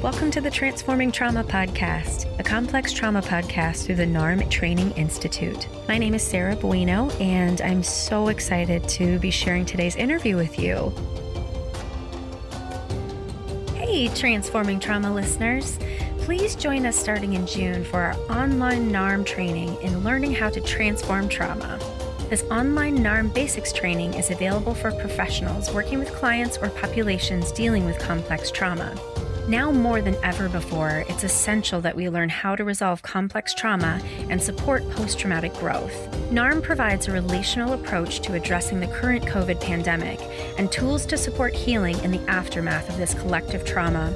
welcome to the Transforming Trauma Podcast, a complex trauma podcast through the NARM Training Institute. My name is Sarah Buino, and I'm so excited to be sharing today's interview with you. Hey, Transforming Trauma listeners. Please join us starting in June for our online NARM training in learning how to transform trauma. This online NARM basics training is available for professionals working with clients or populations dealing with complex trauma. Now more than ever before, it's essential that we learn how to resolve complex trauma and support post-traumatic growth. NARM provides a relational approach to addressing the current COVID pandemic and tools to support healing in the aftermath of this collective trauma.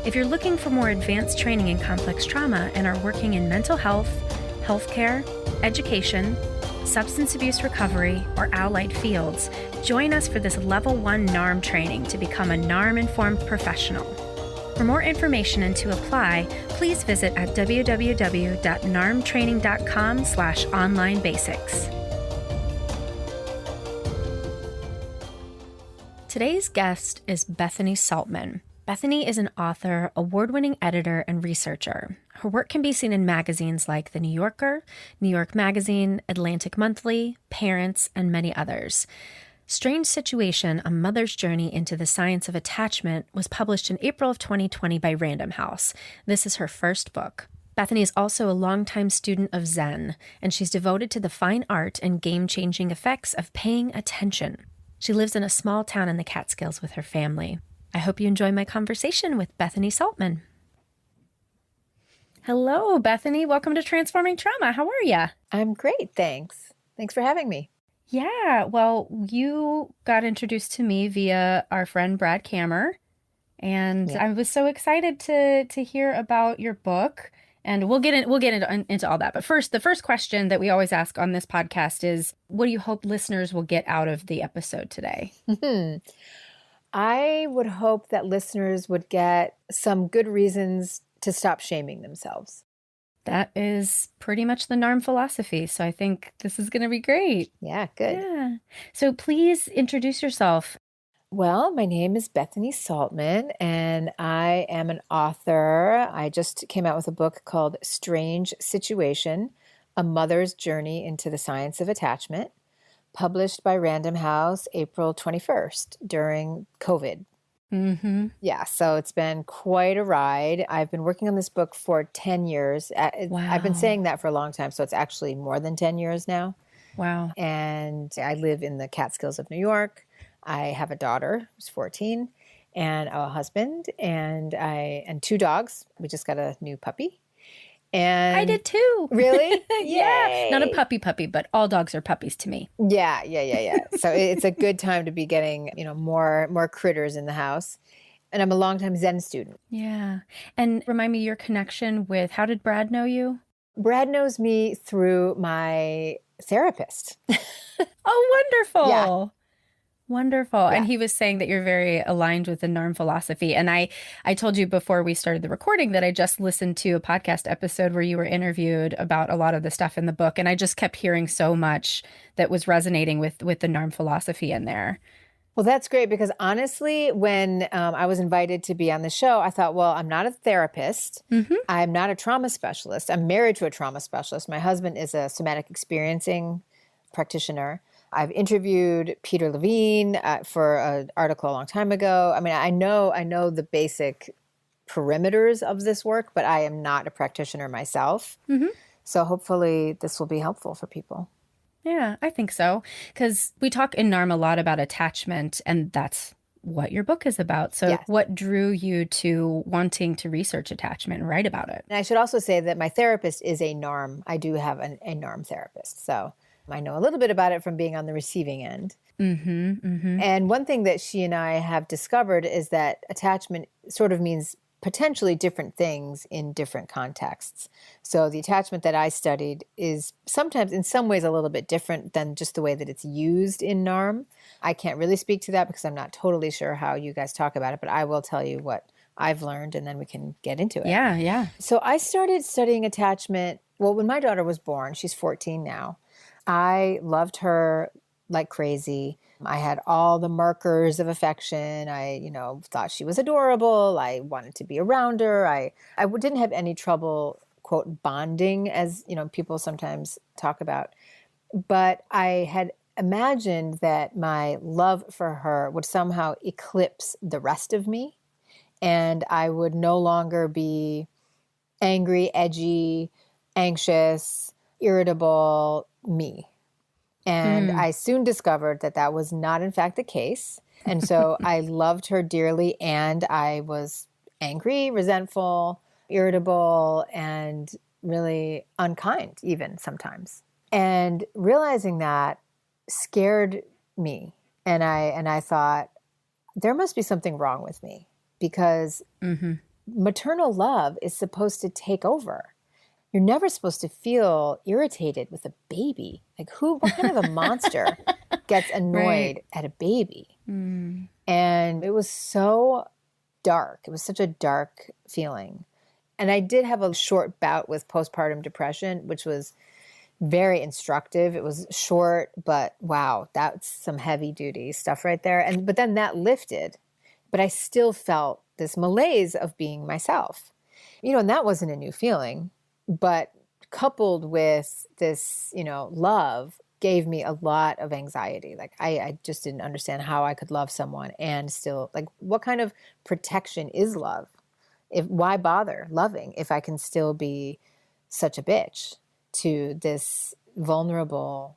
If you're looking for more advanced training in complex trauma and are working in mental health, healthcare, education, substance abuse recovery, or allied fields, join us for this Level 1 NARM training to become a NARM-informed professional. For more information and to apply, please visit at www.narmtraining.com/online-basics. Today's guest is Bethany Saltman. Bethany is an author, award-winning editor, and researcher. Her work can be seen in magazines like The New Yorker, New York Magazine, Atlantic Monthly, Parents, and many others. Strange Situation, A Mother's Journey into the Science of Attachment was published in April of 2020 by Random House. This is her first book. Bethany is also a longtime student of Zen, and she's devoted to the fine art and game-changing effects of paying attention. She lives in a small town in the Catskills with her family. I hope you enjoy my conversation with Bethany Saltman. Hello, Bethany. Welcome to Transforming Trauma. How are you? I'm great, thanks. Thanks for having me. Yeah, well, you got introduced to me via our friend Brad Kammer, and I was so excited to hear about your book. And we'll get into all that. But first, the first question that we always ask on this podcast is, what do you hope listeners will get out of the episode today? I would hope that listeners would get some good reasons to stop shaming themselves. That is pretty much the NARM philosophy. So I think this is going to be great. Yeah, good. Yeah. So please introduce yourself. Well, my name is Bethany Saltman, and I am an author. I just came out with a book called Strange Situation, A Mother's Journey into the Science of Attachment, published by Random House April 21st during COVID. Mm-hmm. Yeah, so it's been quite a ride. I've been working on this book for 10 years. Wow. I've been saying that for a long time, so it's actually more than 10 years now. Wow. And I live in the Catskills of New York. I have a daughter who's 14 and a husband and two dogs. We just got a new puppy. And I did too. Really? Yeah. Not a puppy, but all dogs are puppies to me. Yeah. So it's a good time to be getting, more critters in the house. And I'm a longtime Zen student. Yeah. And remind me your connection with, how did Brad know you? Brad knows me through my therapist. Oh, wonderful. Yeah. Wonderful. Yeah. And he was saying that you're very aligned with the NARM philosophy. And I told you before we started the recording that I just listened to a podcast episode where you were interviewed about a lot of the stuff in the book. And I just kept hearing so much that was resonating with the NARM philosophy in there. Well, that's great, because honestly, when I was invited to be on the show, I thought, well, I'm not a therapist. Mm-hmm. I'm not a trauma specialist. I'm married to a trauma specialist. My husband is a somatic experiencing practitioner. I've interviewed Peter Levine for an article a long time ago. I mean, I know the basic perimeters of this work, but I am not a practitioner myself. Mm-hmm. So hopefully this will be helpful for people. Yeah, I think so. Because we talk in NARM a lot about attachment, and that's what your book is about. So yes. What drew you to wanting to research attachment and write about it? And I should also say that my therapist is a NARM. I do have a NARM therapist. So I know a little bit about it from being on the receiving end. Mm-hmm, mm-hmm. And one thing that she and I have discovered is that attachment sort of means potentially different things in different contexts. So the attachment that I studied is sometimes in some ways a little bit different than just the way that it's used in NARM. I can't really speak to that because I'm not totally sure how you guys talk about it, but I will tell you what I've learned and then we can get into it. Yeah. So I started studying attachment, when my daughter was born. She's 14 now. I loved her like crazy. I had all the markers of affection. I, thought she was adorable. I wanted to be around her. I didn't have any trouble, quote, bonding, as, people sometimes talk about. But I had imagined that my love for her would somehow eclipse the rest of me, and I would no longer be angry, edgy, anxious, irritable me. And I soon discovered that that was not, in fact, the case. And so I loved her dearly, and I was angry, resentful, irritable, and really unkind even sometimes. And realizing that scared me. And I thought, there must be something wrong with me, because maternal love is supposed to take over. You're never supposed to feel irritated with a baby. Like what kind of a monster gets annoyed at a baby? And it was so dark. It was such a dark feeling. And I did have a short bout with postpartum depression, which was very instructive. It was short, but wow, that's some heavy duty stuff right there. But then that lifted, but I still felt this malaise of being myself. And that wasn't a new feeling. But coupled with this, love gave me a lot of anxiety. Like I just didn't understand how I could love someone and still, like, what kind of protection is love? Why bother loving if I can still be such a bitch to this vulnerable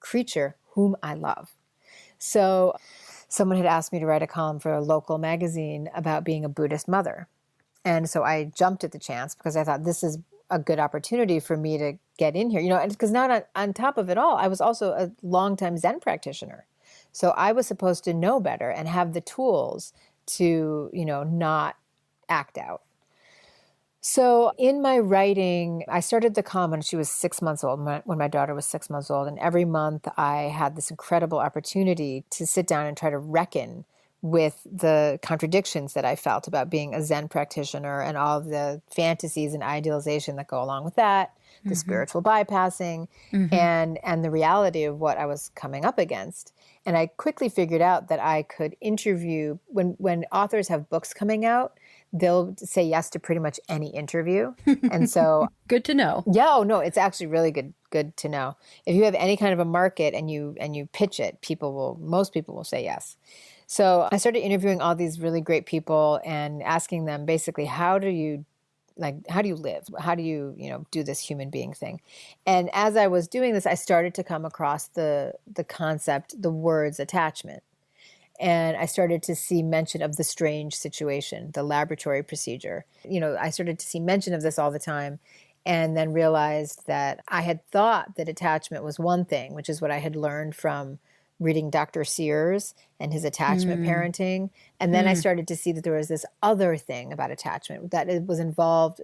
creature whom I love? So someone had asked me to write a column for a local magazine about being a Buddhist mother. And so I jumped at the chance because I thought this is a good opportunity for me to get in here, and because now on top of it all, I was also a longtime Zen practitioner. So I was supposed to know better and have the tools to, not act out. So in my writing, I started the column when she was 6 months old, when my daughter was 6 months old. And every month I had this incredible opportunity to sit down and try to reckon with the contradictions that I felt about being a Zen practitioner and all of the fantasies and idealization that go along with that, the spiritual bypassing, and the reality of what I was coming up against. And I quickly figured out that I could interview, when authors have books coming out, they'll say yes to pretty much any interview. And so good to know. Yeah, no, it's actually really good to know. If you have any kind of a market and you pitch it, most people will say yes. So I started interviewing all these really great people and asking them basically, how do you live? How do you, do this human being thing? And as I was doing this, I started to come across the concept, the words attachment. And I started to see mention of the strange situation, the laboratory procedure. I started to see mention of this all the time, and then realized that I had thought that attachment was one thing, which is what I had learned from reading Dr. Sears and his attachment parenting. And then I started to see that there was this other thing about attachment that involved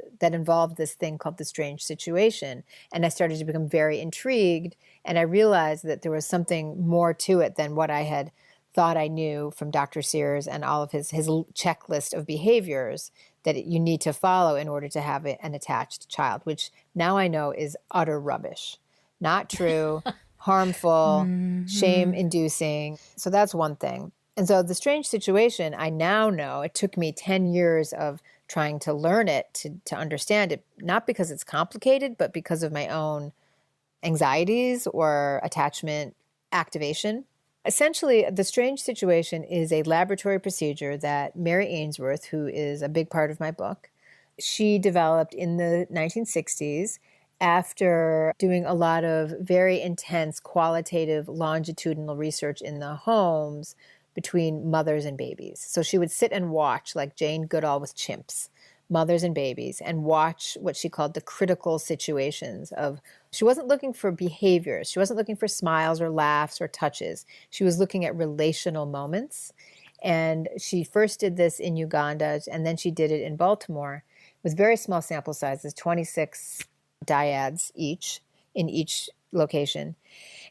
this thing called the strange situation. And I started to become very intrigued. And I realized that there was something more to it than what I had thought I knew from Dr. Sears and all of his checklist of behaviors that you need to follow in order to have an attached child, which now I know is utter rubbish, not true, harmful, shame-inducing. So that's one thing. And so the strange situation, I now know, it took me 10 years of trying to learn it, to understand it, not because it's complicated, but because of my own anxieties or attachment activation. Essentially, the strange situation is a laboratory procedure that Mary Ainsworth, who is a big part of my book, she developed in the 1960s after doing a lot of very intense qualitative longitudinal research in the homes between mothers and babies. So she would sit and watch, like Jane Goodall with chimps, mothers and babies, and watch what she called the critical situations of, she wasn't looking for behaviors. She wasn't looking for smiles or laughs or touches. She was looking at relational moments. And she first did this in Uganda, and then she did it in Baltimore with very small sample sizes, 26 dyads each in each location.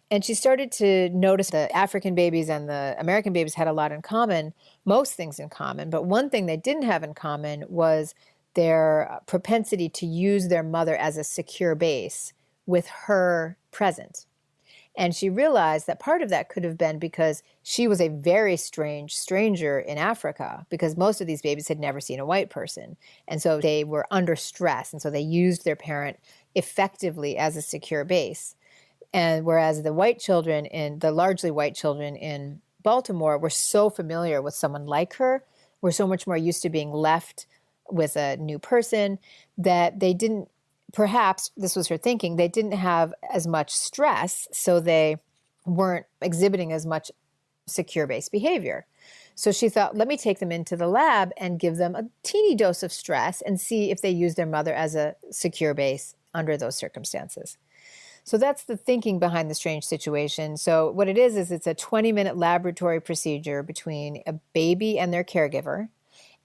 And she started to notice the African babies and the American babies had a lot in common, most things in common. But one thing they didn't have in common was their propensity to use their mother as a secure base with her present. And she realized that part of that could have been because she was a very strange stranger in Africa, because most of these babies had never seen a white person. And so they were under stress. And so they used their parent effectively as a secure base. And whereas the largely white children in Baltimore were so familiar with someone like her, were so much more used to being left with a new person, that they didn't, perhaps this was her thinking, they didn't have as much stress, so they weren't exhibiting as much secure-based behavior. So she thought, let me take them into the lab and give them a teeny dose of stress and see if they use their mother as a secure base under those circumstances. So that's the thinking behind the strange situation. So what it is it's a 20-minute laboratory procedure between a baby and their caregiver.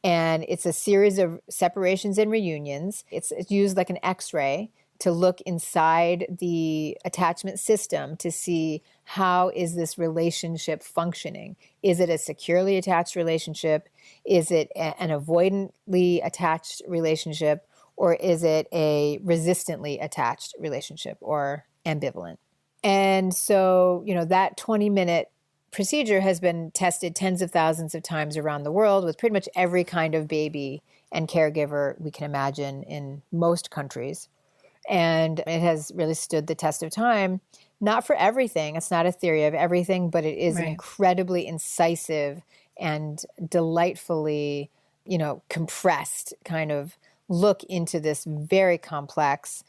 And it's a series of separations and reunions. It's used like an X-ray to look inside the attachment system to see how is this relationship functioning. Is it a securely attached relationship? Is it an avoidantly attached relationship? Or is it a resistantly attached relationship or ambivalent? And so, that 20-minute procedure has been tested tens of thousands of times around the world with pretty much every kind of baby and caregiver we can imagine in most countries. And it has really stood the test of time, not for everything. It's not a theory of everything, but it is an incredibly incisive and delightfully, compressed kind of look into this very complex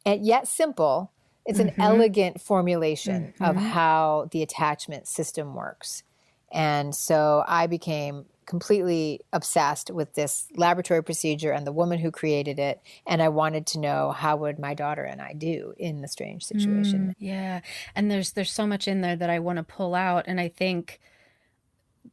and yet simple. It's an elegant formulation of how the attachment system works. And so I became completely obsessed with this laboratory procedure and the woman who created it. And I wanted to know, how would my daughter and I do in the strange situation? Yeah. And there's so much in there that I want to pull out. And I think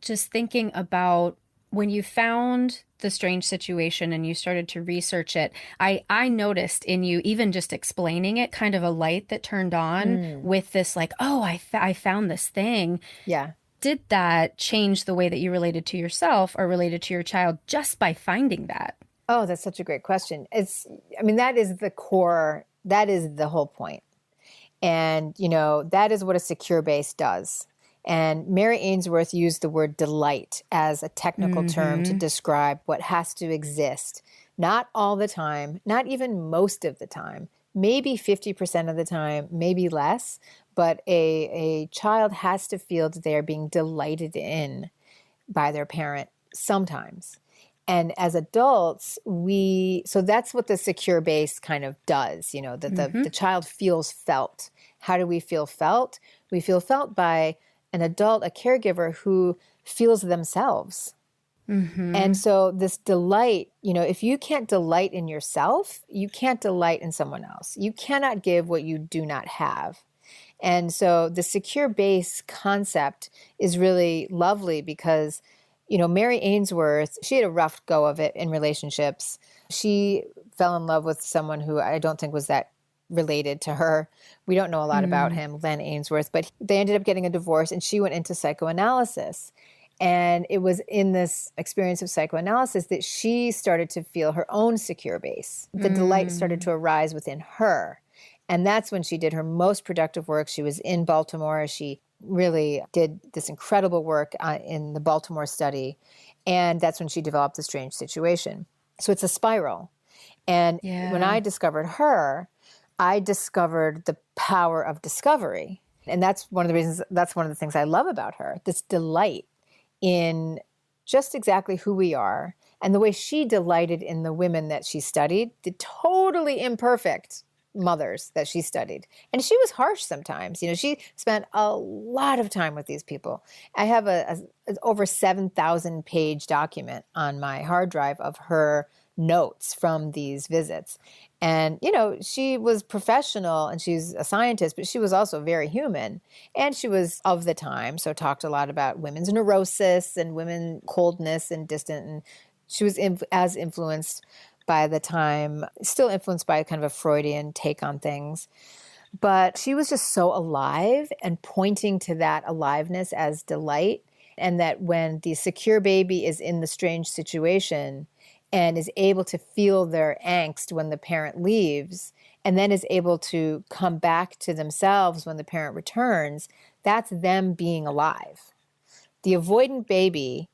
just thinking about when you found the strange situation and you started to research it, I noticed in you, even just explaining it, kind of a light that turned on with this like, oh, I found this thing. Yeah. Did that change the way that you related to yourself or related to your child just by finding that? Oh, that's such a great question. That is the core, that is the whole point. And, that is what a secure base does. And Mary Ainsworth used the word delight as a technical term to describe what has to exist. Not all the time, not even most of the time, maybe 50% of the time, maybe less, but a child has to feel that they are being delighted in by their parent sometimes. And as adults, so that's what the secure base kind of does, that the child feels felt. How do we feel felt? We feel felt by an adult, a caregiver who feels themselves. And so this delight, if you can't delight in yourself, you can't delight in someone else. You cannot give what you do not have. And so the secure base concept is really lovely because, Mary Ainsworth, she had a rough go of it in relationships. She fell in love with someone who I don't think was that related to her. We don't know a lot about him, Len Ainsworth, but they ended up getting a divorce and she went into psychoanalysis. And it was in this experience of psychoanalysis that she started to feel her own secure base. The delight started to arise within her. And that's when she did her most productive work. She was in Baltimore. She really did this incredible work in the Baltimore study. And that's when she developed the strange situation. So it's a spiral. And when I discovered her, I discovered the power of discovery. And that's one of the things I love about her, this delight in just exactly who we are and the way she delighted in the women that she studied, the totally imperfect mothers that she studied. And she was harsh sometimes. She spent a lot of time with these people. I have an over 7,000 page document on my hard drive of her notes from these visits. And, she was professional and she's a scientist, but she was also very human. And she was of the time, so talked a lot about women's neurosis and women coldness and distant. And she was as influenced by the time, still influenced by kind of a Freudian take on things. But she was just so alive and pointing to that aliveness as delight. And that when the secure baby is in the strange situation and is able to feel their angst when the parent leaves and then is able to come back to themselves when the parent returns, that's them being alive. The avoidant baby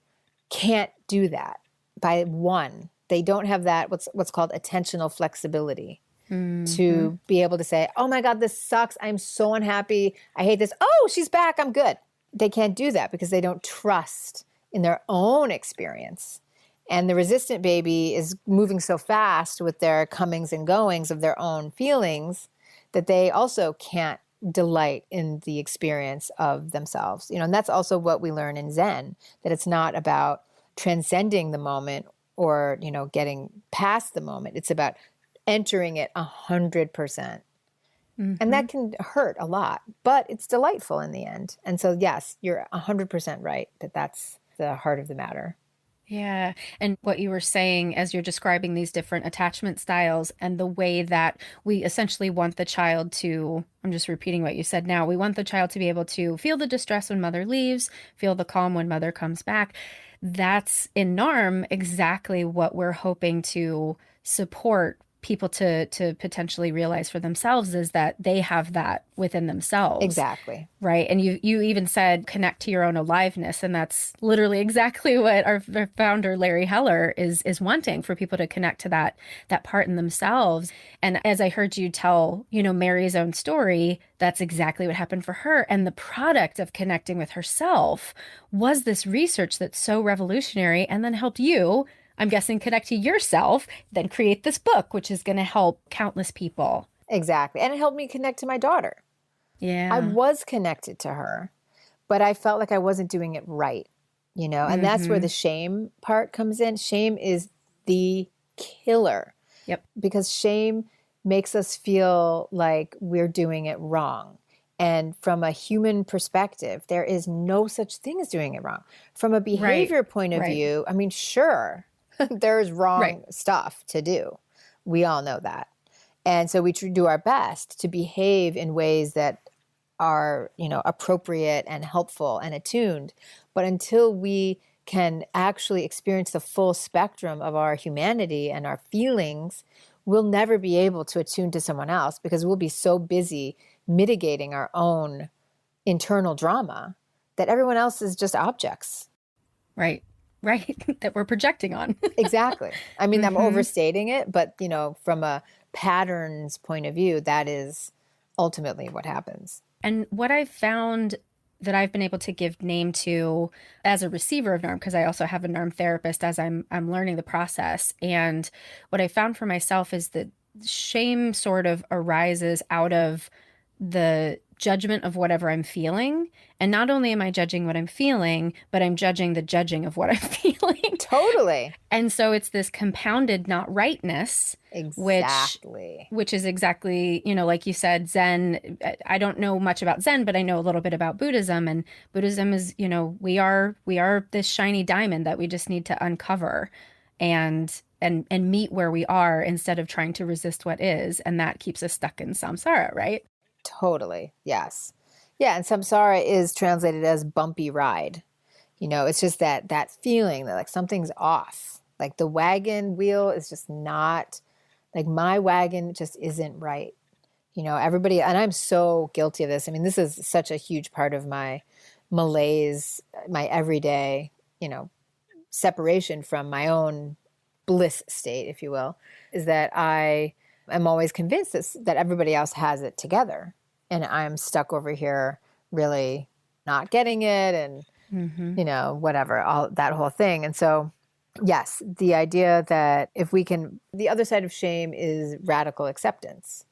can't do that by one. They don't have that, what's called attentional flexibility to be able to say, oh my God, this sucks. I'm so unhappy. I hate this. Oh, she's back. I'm good. They can't do that because they don't trust in their own experience. And the resistant baby is moving so fast with their comings and goings of their own feelings that they also can't delight in the experience of themselves. And that's also what we learn in Zen, that it's not about transcending the moment or, getting past the moment. It's about entering it 100%. And that can hurt a lot, but it's delightful in the end. And so, yes, you're 100% right that that's the heart of the matter. Yeah. And what you were saying as you're describing these different attachment styles and the way that we essentially want the child to, I'm just repeating what you said now, we want the child to be able to feel the distress when mother leaves, feel the calm when mother comes back. That's in NARM exactly what we're hoping to support people to potentially realize for themselves, is that they have that within themselves. Exactly. Right. And you even said connect to your own aliveness. And that's literally exactly what our founder, Larry Heller, is wanting, for people to connect to that part in themselves. And as I heard you tell, Mary's own story, that's exactly what happened for her. And the product of connecting with herself was this research that's so revolutionary, and then helped you, I'm guessing, connect to yourself, then create this book, which is going to help countless people. Exactly. And it helped me connect to my daughter. Yeah. I was connected to her, but I felt like I wasn't doing it right, and that's where the shame part comes in. Shame is the killer. Yep. Because shame makes us feel like we're doing it wrong. And from a human perspective, there is no such thing as doing it wrong. From a behavior point of view, I mean, sure, there's wrong stuff to do. We all know that. And so we do our best to behave in ways that are, appropriate and helpful and attuned. But until we can actually experience the full spectrum of our humanity and our feelings, we'll never be able to attune to someone else, because we'll be so busy mitigating our own internal drama that everyone else is just objects. Right. That we're projecting on. Exactly. I mean, I'm overstating it, but, from a patterns point of view, that is ultimately what happens. And what I've found that I've been able to give name to as a receiver of NARM, because I also have a NARM therapist as I'm learning the process. And what I found for myself is that shame sort of arises out of the judgment of whatever I'm feeling. And not only am I judging what I'm feeling, but I'm judging the judging of what I'm feeling. Totally. And so it's this compounded not rightness, exactly. which is exactly, like you said, Zen. I don't know much about Zen, but I know a little bit about Buddhism. And Buddhism is, we are this shiny diamond that we just need to uncover and meet where we are, instead of trying to resist what is. And that keeps us stuck in samsara, right? Totally. Yes. Yeah. And samsara is translated as bumpy ride. It's just that feeling that like something's off. Like the wagon wheel is just not, like my wagon just isn't right. Everybody, and I'm so guilty of this. I mean, this is such a huge part of my malaise, my everyday, separation from my own bliss state, if you will, is that I'm always convinced that everybody else has it together. And I'm stuck over here really not getting it and, whatever, all that whole thing. And so, yes, the idea that if we can, the other side of shame is radical acceptance,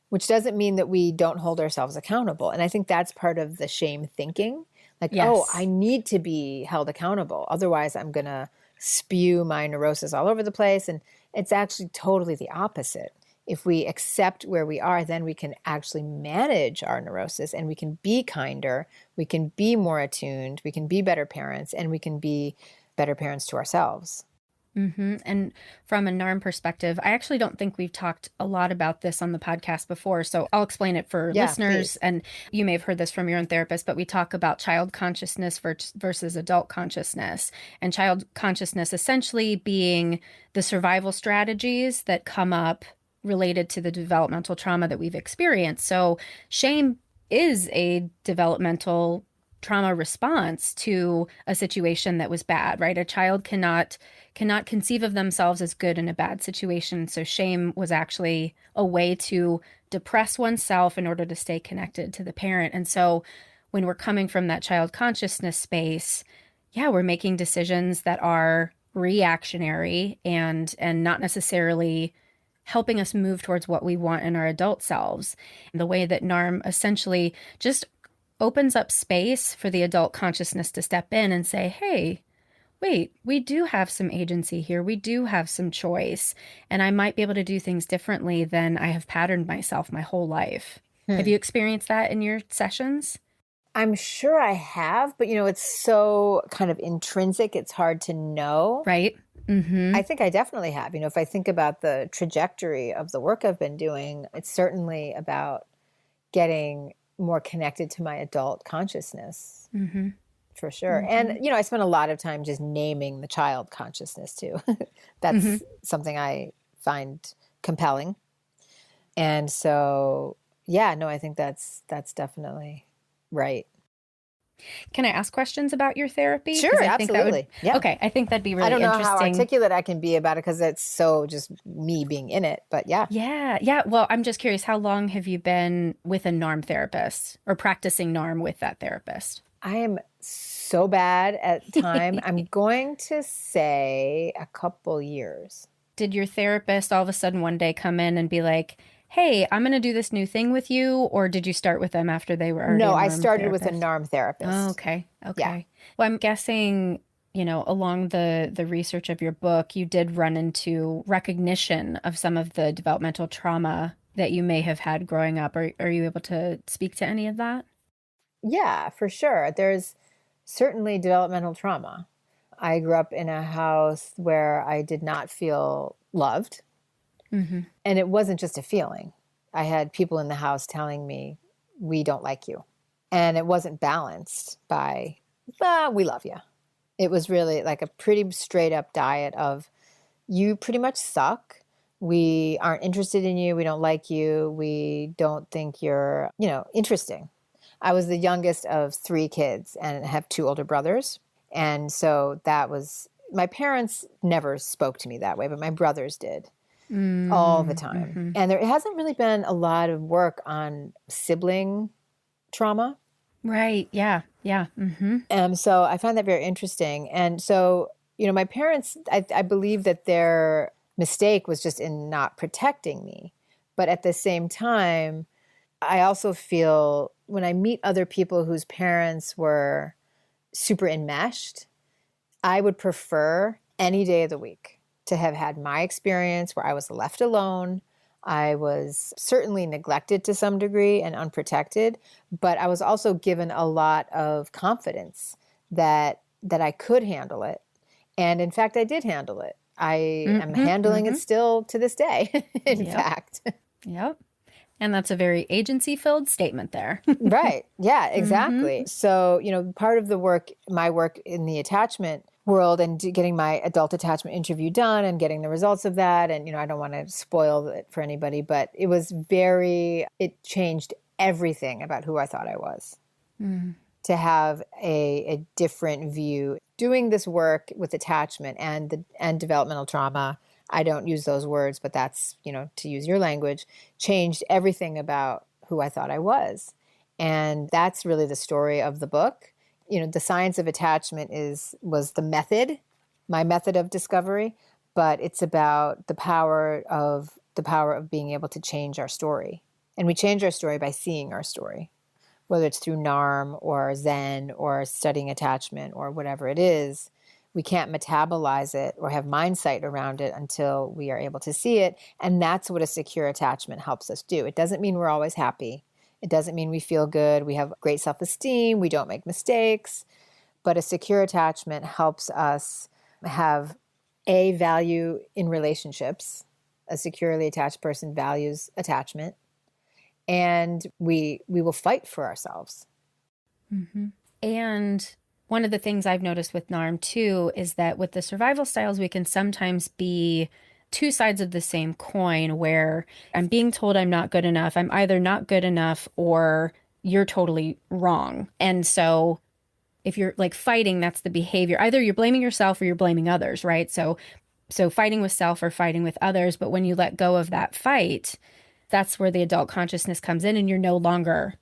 which doesn't mean that we don't hold ourselves accountable. And I think that's part of the shame thinking. Like, oh, I need to be held accountable. Otherwise, I'm going to spew my neurosis all over the place. And it's actually totally the opposite. If we accept where we are, then we can actually manage our neurosis, and we can be kinder, we can be more attuned, we can be better parents, and we can be better parents to ourselves. And from a NARM perspective, I actually don't think we've talked a lot about this on the podcast before. So I'll explain it for listeners. Please. And you may have heard this from your own therapist, but we talk about child consciousness versus adult consciousness. And child consciousness essentially being the survival strategies that come up related to the developmental trauma that we've experienced. So shame is a developmental trauma response to a situation that was bad, right? A child cannot conceive of themselves as good in a bad situation. So shame was actually a way to depress oneself in order to stay connected to the parent. And so when we're coming from that child consciousness space, yeah, we're making decisions that are reactionary and not necessarily helping us move towards what we want in our adult selves. The way that NARM essentially just opens up space for the adult consciousness to step in and say, hey, wait, we do have some agency here. We do have some choice. And I might be able to do things differently than I have patterned myself my whole life. Have you experienced that in your sessions? I'm sure I have, but it's so kind of intrinsic. It's hard to know. Right. Mm-hmm. I think I definitely have. If I think about the trajectory of the work I've been doing, it's certainly about getting more connected to my adult consciousness, for sure. And, I spent a lot of time just naming the child consciousness too. That's something I find compelling. And so, yeah, no, I think that's definitely right. Can I ask questions about your therapy? Sure, absolutely. Yeah. Okay, I think that'd be really interesting. I don't know interesting. how articulate I can be about it because it's so just me being in it, but yeah. Yeah. Well, I'm just curious, how long have you been with a NARM therapist or practicing NARM with that therapist? I am so bad at time. I'm going to say a couple years. Did your therapist all of a sudden one day come in and be like, hey, I'm going to do this new thing with you? Or did you start with them after they were already No, a NARM I started therapist? with a NARM therapist. Oh, okay. Yeah. Well, I'm guessing, along the research of your book, you did run into recognition of some of the developmental trauma that you may have had growing up. Are you able to speak to any of that? Yeah, for sure. There's certainly developmental trauma. I grew up in a house where I did not feel loved. And it wasn't just a feeling. I had people in the house telling me, we don't like you. And it wasn't balanced by, we love you. It was really like a pretty straight up diet of, you pretty much suck. We aren't interested in you. We don't like you. We don't think you're, interesting. I was the youngest of 3 kids and have 2 older brothers. And so that was, my parents never spoke to me that way, but my brothers did. All the time. And there hasn't really been a lot of work on sibling trauma. Right. Yeah. So I find that very interesting. And so, my parents, I believe that their mistake was just in not protecting me. But at the same time, I also feel when I meet other people whose parents were super enmeshed, I would prefer any day of the week to have had my experience where I was left alone. I was certainly neglected to some degree and unprotected, but I was also given a lot of confidence that I could handle it. And in fact, I did handle it. I am handling it still to this day, in fact. Yep. And that's a very agency-filled statement there. Right. Yeah, exactly. So, part of the work, my work in the attachment world and getting my adult attachment interview done and getting the results of that. And, I don't want to spoil it for anybody, but it changed everything about who I thought I was. To have a different view. Doing this work with attachment and developmental trauma, I don't use those words, but that's, to use your language, changed everything about who I thought I was. And that's really the story of the book. The science of attachment was my method of discovery, but it's about the power of being able to change our story. And we change our story by seeing our story, whether it's through NARM or Zen or studying attachment or whatever it is. We can't metabolize it or have mindsight around it until we are able to see it. And that's what a secure attachment helps us do. It doesn't mean we're always happy. It doesn't mean we feel good. We have great self-esteem. We don't make mistakes. But a secure attachment helps us have a value in relationships. A securely attached person values attachment. And we will fight for ourselves. And one of the things I've noticed with NARM too is that with the survival styles, we can sometimes be two sides of the same coin where I'm being told I'm not good enough. I'm either not good enough or you're totally wrong. And so if you're like fighting, that's the behavior. Either you're blaming yourself or you're blaming others, right? So fighting with self or fighting with others. But when you let go of that fight, that's where the adult consciousness comes in and you're no longer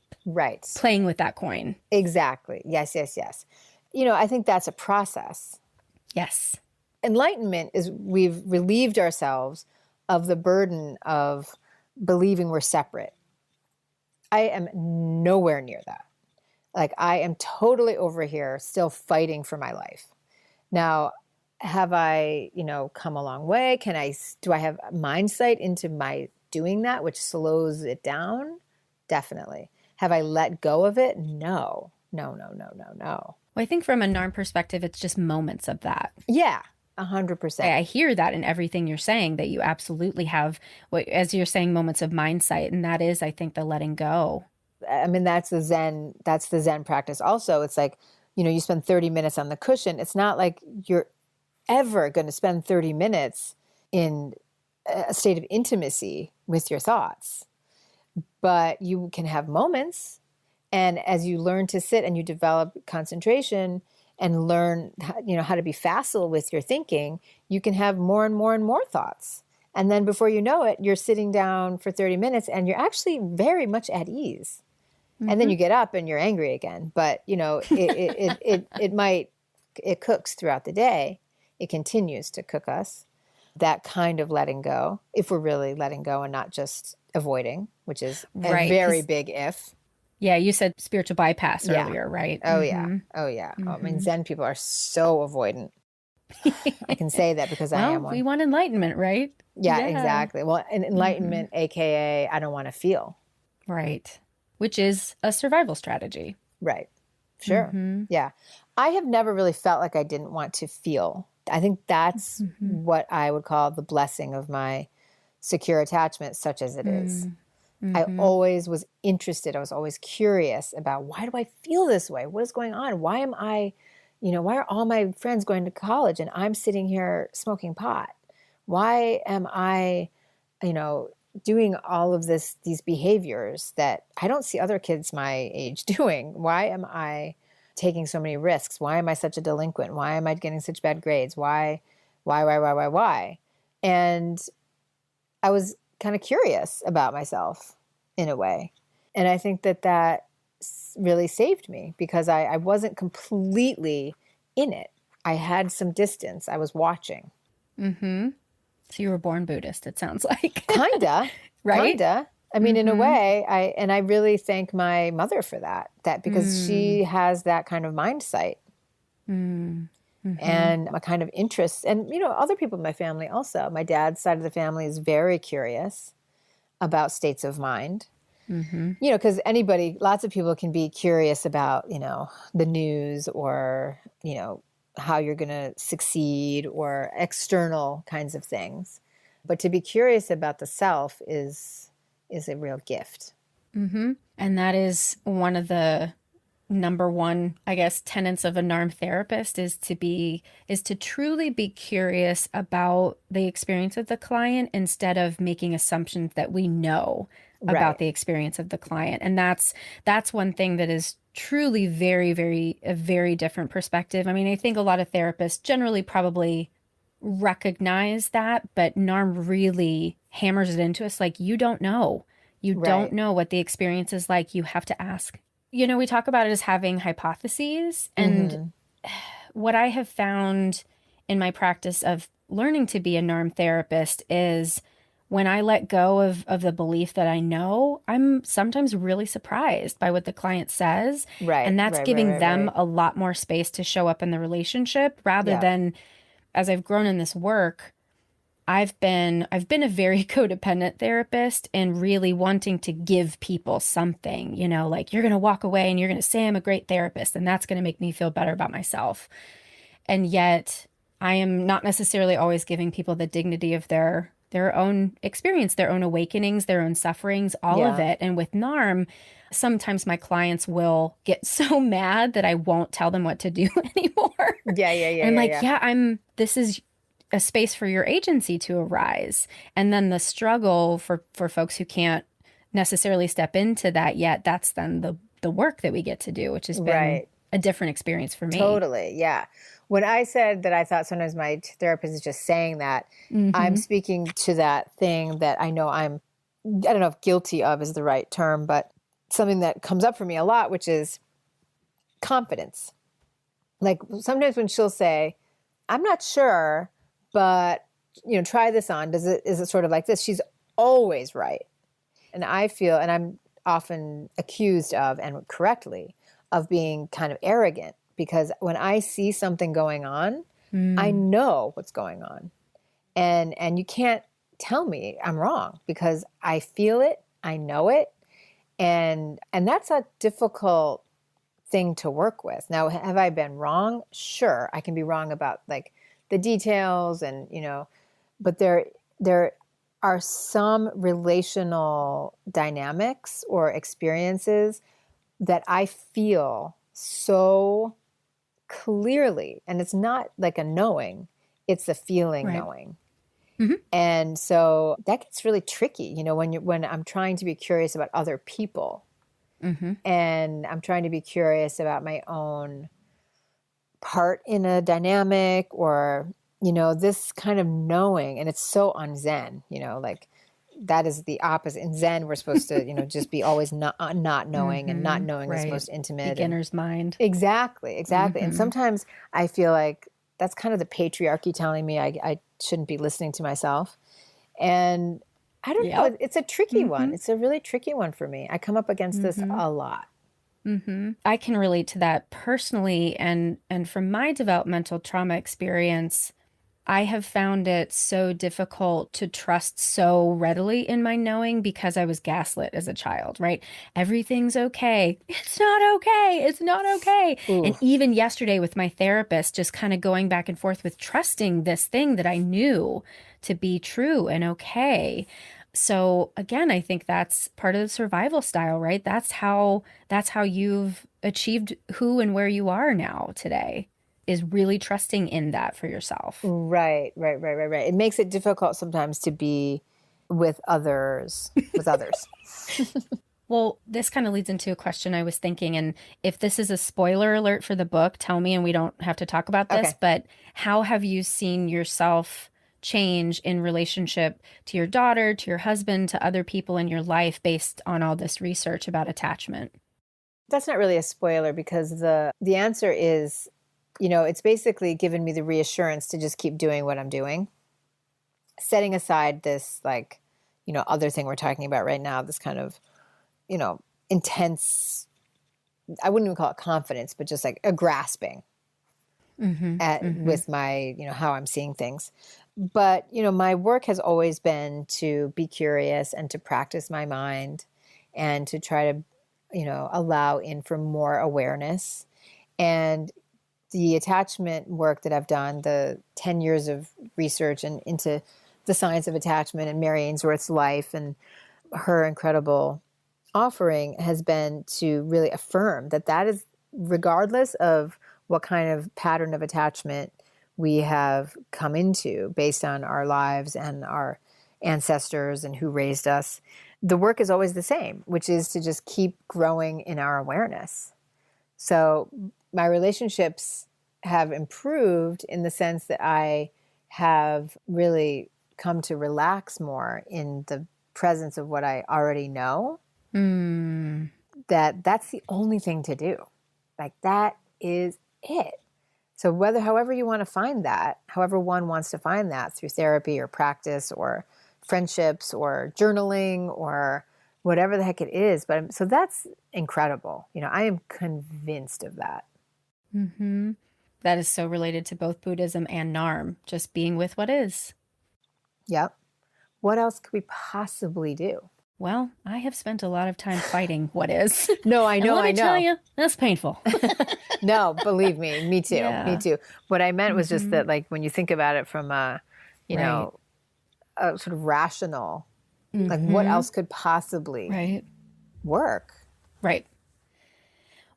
playing with that coin. Exactly. Yes, yes, yes. I think that's a process. Yes. Enlightenment is we've relieved ourselves of the burden of believing we're separate. I am nowhere near that. Like, I am totally over here still fighting for my life. Now, have I, come a long way? Do I have mindsight into my doing that, which slows it down? Definitely. Have I let go of it? No. Well, I think from a NARM perspective, it's just moments of that. Yeah, 100%. I hear that in everything you're saying, that you absolutely have, as you're saying, moments of mindsight. And that is, I think, the letting go. I mean, that's the Zen practice. Also, it's like, you spend 30 minutes on the cushion. It's not like you're ever going to spend 30 minutes in a state of intimacy with your thoughts, but you can have moments. And as you learn to sit and you develop concentration and learn, how to be facile with your thinking, you can have more and more and more thoughts. And then before you know it, you're sitting down for 30 minutes and you're actually very much at ease. Mm-hmm. And then you get up and you're angry again. But, it cooks throughout the day. It continues to cook us. That kind of letting go, if we're really letting go and not just avoiding, which is a very big if. Yeah, you said spiritual bypass earlier, right? Oh, yeah. Oh, yeah. Mm-hmm. I mean, Zen people are so avoidant. I can say that because I am one. We want enlightenment, right? Yeah, exactly. Well, enlightenment, AKA, I don't want to feel. Right. Which is a survival strategy. Right. Sure. Mm-hmm. Yeah. I have never really felt like I didn't want to feel. I think that's what I would call the blessing of my secure attachment, such as it is. I always was interested. I was always curious about, why do I feel this way? What is going on? Why am I, why are all my friends going to college and I'm sitting here smoking pot? Why am I, doing all of these behaviors that I don't see other kids my age doing? Why am I taking so many risks? Why am I such a delinquent? Why am I getting such bad grades? Why? And I was kind of curious about myself in a way. And I think that really saved me because I wasn't completely in it. I had some distance. I was watching. Mm-hmm. So you were born Buddhist, it sounds like. Kinda. Right? Kinda. I mean, in a way, I really thank my mother for that because she has that kind of mindsight and a kind of interest. And, other people in my family also. My dad's side of the family is very curious about states of mind. Mm-hmm. Because lots of people can be curious about, the news or, how you're going to succeed or external kinds of things. But to be curious about the self is a real gift. Mm-hmm. And that is one of the number one, I guess, tenets of a NARM therapist is to truly be curious about the experience of the client instead of making assumptions that we know about the experience of the client. And that's one thing that is truly very, very, a very different perspective. I mean, I think a lot of therapists generally probably recognize that, but NARM really hammers it into us like, you don't know. You don't know what the experience is like. You have to ask. We talk about it as having hypotheses. And what I have found in my practice of learning to be a NARM therapist is when I let go of the belief that I know, I'm sometimes really surprised by what the client says. Right. And that's giving them a lot more space to show up in the relationship rather than, as I've grown in this work, I've been a very codependent therapist and really wanting to give people something, like you're going to walk away and you're going to say I'm a great therapist and that's going to make me feel better about myself. And yet I am not necessarily always giving people the dignity of their own experience, their own awakenings, their own sufferings, all of it. And with NARM, sometimes my clients will get so mad that I won't tell them what to do anymore. And a space for your agency to arise. And then the struggle for folks who can't necessarily step into that yet, that's then the work that we get to do, which has been a different experience for me. Totally. Yeah. When I said that I thought sometimes my therapist is just saying that, I'm speaking to that thing that I know I don't know if guilty of is the right term, but something that comes up for me a lot, which is confidence. Like sometimes when she'll say, I'm not sure, but try this on. Is it sort of like this? She's always right. And I feel, and I'm often accused of, and correctly, of being kind of arrogant, because when I see something going on, I know what's going on. And you can't tell me I'm wrong because I feel it, I know it. And that's a difficult thing to work with. Now, have I been wrong? Sure, I can be wrong about like the details and, but there are some relational dynamics or experiences that I feel so clearly, and it's not like a knowing, it's a feeling knowing. And so that gets really tricky, when I'm trying to be curious about other people and I'm trying to be curious about my own part in a dynamic or, this kind of knowing, and it's so un-Zen, like that is the opposite. In Zen, we're supposed to, just be always not knowing, and not knowing is most intimate. Beginner's mind. Exactly. And sometimes I feel like that's kind of the patriarchy telling me I shouldn't be listening to myself. And I don't know. It's a tricky one. It's a really tricky one for me. I come up against this a lot. I can relate to that personally. And from my developmental trauma experience, I have found it so difficult to trust so readily in my knowing because I was gaslit as a child, right? Everything's okay. It's not okay. It's not okay. Ooh. And even yesterday with my therapist, just kind of going back and forth with trusting this thing that I knew to be true and okay. So again, I think that's part of the survival style, right? That's how you've achieved who and where you are now today. Is really trusting in that for yourself. Right. It makes it difficult sometimes to be with others. Well, this kind of leads into a question I was thinking, and if this is a spoiler alert for the book, tell me and we don't have to talk about this, but how have you seen yourself change in relationship to your daughter, to your husband, to other people in your life based on all this research about attachment? That's not really a spoiler because the answer is, it's basically given me the reassurance to just keep doing what I'm doing, setting aside this other thing we're talking about right now, this kind of, intense, I wouldn't even call it confidence, but just like a grasping with my, how I'm seeing things. But, my work has always been to be curious and to practice my mind and to try to, allow in for more awareness. And the attachment work that I've done, the 10 years of research and into the science of attachment and Mary Ainsworth's life and her incredible offering has been to really affirm that is, regardless of what kind of pattern of attachment we have come into based on our lives and our ancestors and who raised us, the work is always the same, which is to just keep growing in our awareness. So my relationships have improved in the sense that I have really come to relax more in the presence of what I already know. That's the only thing to do. Like that is it. So however you want to find that, however one wants to find that through therapy or practice or friendships or journaling or whatever the heck it is. But so that's incredible. I am convinced of that. That is so related to both Buddhism and NARM, just being with what is. Yep. What else could we possibly do? Well, I have spent a lot of time fighting what is. No, I know. Let me tell you, that's painful. No, believe me. Me too. Yeah. Me too. What I meant was just that, like, when you think about it from a sort of rational, like what else could possibly work? Right.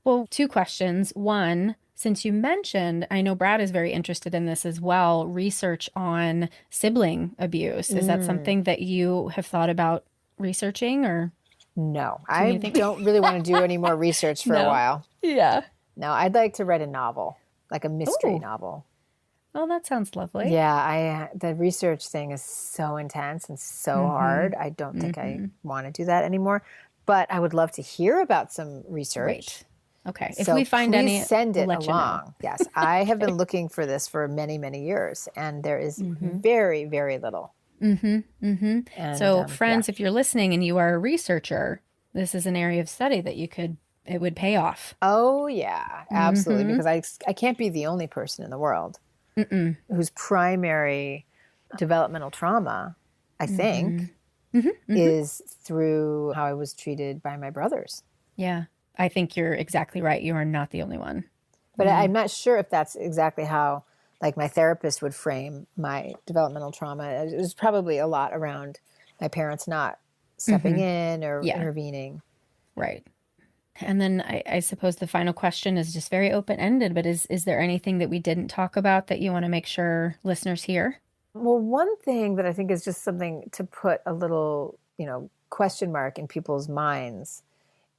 Well, two questions. One, Since you mentioned, I know Brad is very interested in this as well, research on sibling abuse. Is that something that you have thought about researching, or? No, I don't really want to do any more research for a while. Yeah. No, I'd like to write a novel, like a mystery novel. Oh, that sounds lovely. Yeah, the research thing is so intense and so hard. I don't think I want to do that anymore. But I would love to hear about some research. Great. Okay. So if we find any, send it we'll along. Yes, I have been looking for this for many, many years, and there is very, very little. And, so, friends, if you're listening and you are a researcher, this is an area of study that it would pay off. Oh yeah, absolutely. Because I can't be the only person in the world whose primary developmental trauma, I think, is through how I was treated by my brothers. Yeah. I think you're exactly right. You are not the only one. But I'm not sure if that's exactly how, like, my therapist would frame my developmental trauma. It was probably a lot around my parents not stepping in or intervening. Right. And then I suppose the final question is just very open-ended, but is there anything that we didn't talk about that you want to make sure listeners hear? Well, one thing that I think is just something to put a little, question mark in people's minds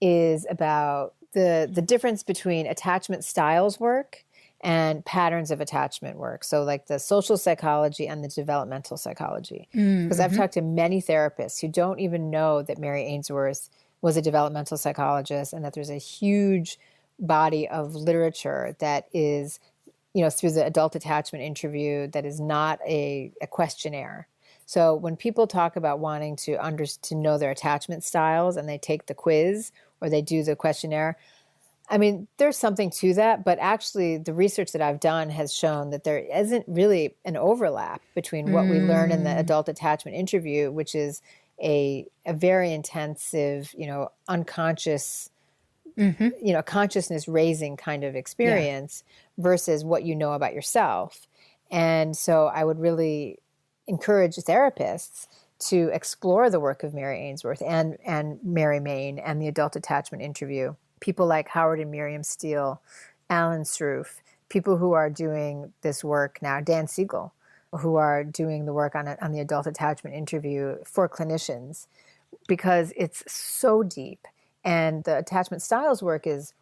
is about the difference between attachment styles work and patterns of attachment work. So like the social psychology and the developmental psychology. Because I've talked to many therapists who don't even know that Mary Ainsworth was a developmental psychologist, and that there's a huge body of literature that is, through the adult attachment interview, that is not a questionnaire. So when people talk about wanting to know their attachment styles and they take the quiz or they do the questionnaire, I mean, there's something to that, but actually the research that I've done has shown that there isn't really an overlap between what we learn in the adult attachment interview, which is a very intensive, unconscious, consciousness raising kind of experience versus what you know about yourself. And so I would really encourage therapists to explore the work of Mary Ainsworth and Mary Main and the adult attachment interview. People like Howard and Miriam Steele, Alan Sroufe, people who are doing this work now, Dan Siegel, who are doing the work on the adult attachment interview for clinicians, because it's so deep. And the attachment styles work is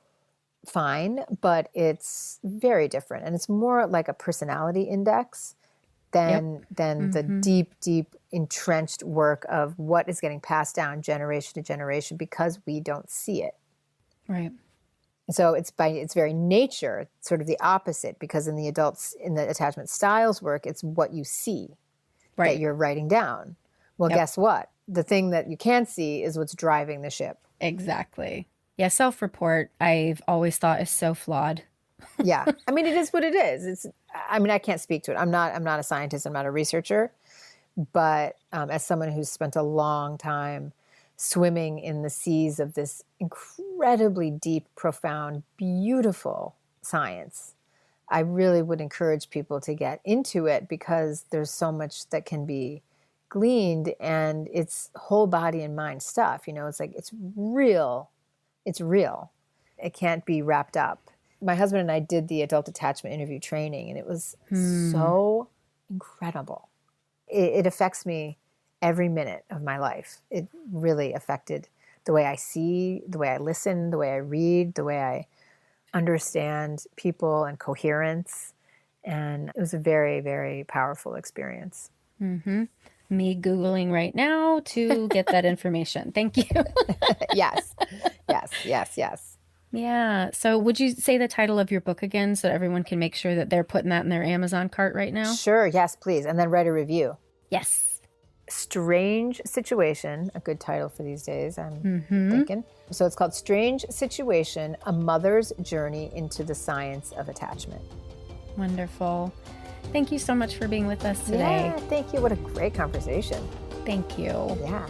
fine, but it's very different. And it's more like a personality index than the deep, entrenched work of what is getting passed down generation to generation because we don't see it. Right. So it's by its very nature sort of the opposite, because in the attachment styles work, it's what you see that you're writing down. Well, guess what? The thing that you can't see is what's driving the ship. Exactly. Yeah, self-report, I've always thought is so flawed. Yeah. I mean, it is what it is. I can't speak to it. I'm not a scientist. I'm not a researcher. But as someone who's spent a long time swimming in the seas of this incredibly deep, profound, beautiful science, I really would encourage people to get into it, because there's so much that can be gleaned, and it's whole body and mind stuff. It's like, it's real. It's real. It can't be wrapped up. My husband and I did the adult attachment interview training, and it was so incredible. It affects me every minute of my life. It really affected the way I see, the way I listen, the way I read, the way I understand people and coherence. And it was a very, very powerful experience. Mm-hmm. Me Googling right now to get that information. Thank you. Yes. Yeah. So would you say the title of your book again so everyone can make sure that they're putting that in their Amazon cart right now? Sure. Yes, please. And then write a review. Yes. Strange Situation, a good title for these days, I'm thinking. So it's called Strange Situation, A Mother's Journey into the Science of Attachment. Wonderful. Thank you so much for being with us today. Yeah, thank you. What a great conversation. Thank you. Yeah.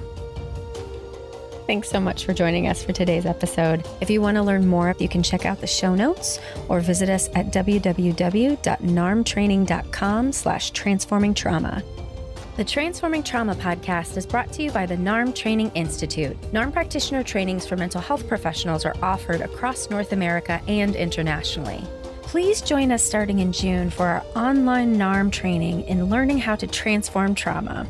Thanks so much for joining us for today's episode. If you want to learn more, you can check out the show notes or visit us at www.narmtraining.com/transformingtrauma. The Transforming Trauma podcast is brought to you by the NARM Training Institute. NARM practitioner trainings for mental health professionals are offered across North America and internationally. Please join us starting in June for our online NARM training in learning how to transform trauma.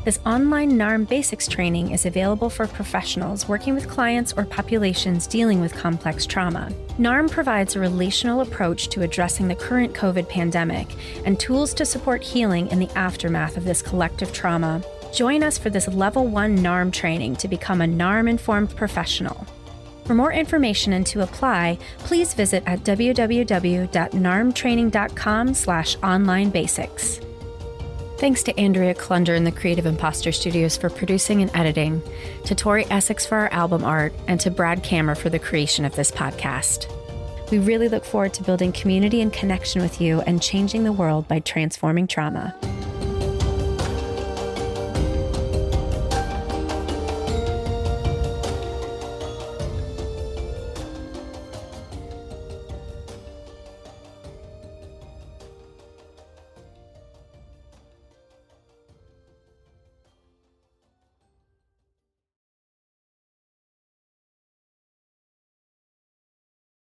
This online NARM basics training is available for professionals working with clients or populations dealing with complex trauma. NARM provides a relational approach to addressing the current COVID pandemic and tools to support healing in the aftermath of this collective trauma. Join us for this Level 1 NARM training to become a NARM-informed professional. For more information and to apply, please visit at www.narmtraining.com/online-basics. Thanks to Andrea Klunder and the Creative Imposter Studios for producing and editing, to Tori Essex for our album art, and to Brad Kammer for the creation of this podcast. We really look forward to building community and connection with you and changing the world by transforming trauma.